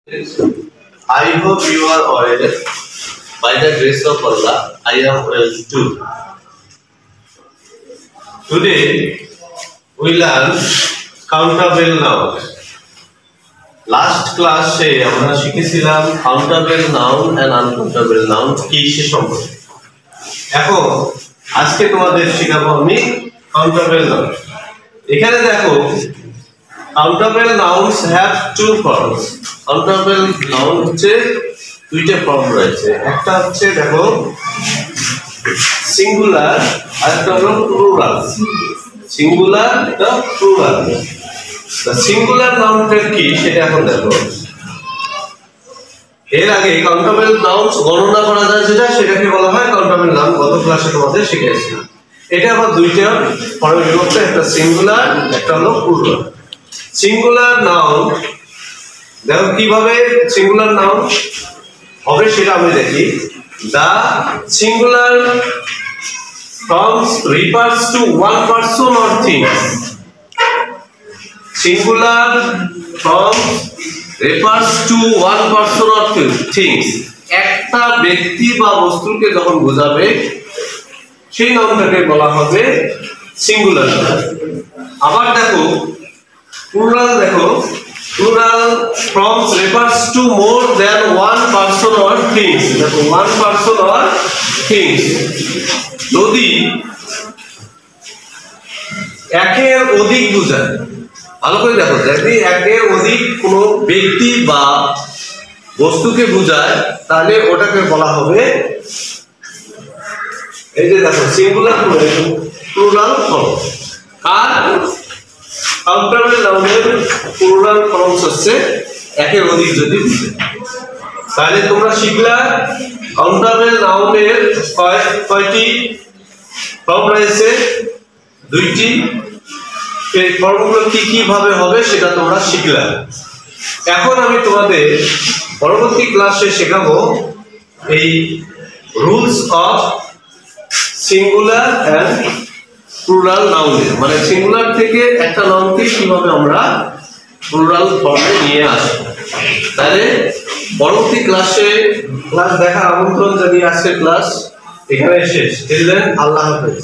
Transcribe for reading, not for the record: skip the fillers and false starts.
I hope you are well. By the grace of Allah, I am well too. Today, we learn countable nouns. Last class আমরা শিখেছিলাম countable noun and uncountable noun কি সে সম্পর্কে। এখন আজকে তোমাদের শেখাবো আমি countable noun। এখানে দেখো countable nouns have two forms. countable noun হচ্ছে দুইটা ফর্ম রয়েছে। একটা হচ্ছে দেখো সিঙ্গুলার আর একটা হলো প্লুরাল। সিঙ্গুলার এটা প্লুরাল। সিঙ্গুলার নাউনটা কি সেটা এখন দেখো। এর আগে কাউন্টেবল নাউন্স গণনা করা যায় সেটাকে বলা হয় কাউন্টেবল নাউন। গত ক্লাসে তোমাদের শিখিয়েছি। এটা আবার দুইটা ফর্মে বিভক্ত, একটা সিঙ্গুলার একটা হলো প্লুরাল। সিঙ্গুলার নাউন দেখো কিভাবে সিঙ্গুলার নাউন হবে সেটা আমি দেখি। The singular forms refers to one person or thing. Singular form refers to one person or things. একটা ব্যক্তি বা বস্তুকে যখন বোঝাবে সেই নামটাকে বলা হবে সিঙ্গুলার। আবার দেখো প্লুরাল, দেখো plural forms refers to more than one person or things. দেখো one person or things যদি একের অধিক বোঝায়, ভালো করে দেখো, যদি একের অধিক কোনো ব্যক্তি বা বস্তুকে বোঝায় তাহলে ওটাকে বলা হবে এই যে দেখো সিঙ্গুলার প্লুরাল ফর্ম। আর কাউন্টেবল নাউনের প্লুরাল ফর্মস হচ্ছে একের অধিক যদি বুঝে। তাহলে তোমরা শিখলা কাউন্টেবল নাউনের কয়টি ফর্ম রয়েছে? দুইটি। এই ফর্মগুলো কি ভাবে হবে সেটা তোমরা শিখলা। এখন আমি তোমাদের পরবর্তী ক্লাসে শেখাবো এই rules of singular and plural নাউনের, মানে সিঙ্গুলার থেকে একটা নাউনকে কিভাবে আমরা প্লুরাল ফর্মে নিয়ে আসবো। তাহলে পরবর্তী ক্লাস দেখার আমন্ত্রণ জানিয়ে আজকের ক্লাস এখানে শেষ। আল্লাহ হাফেজ।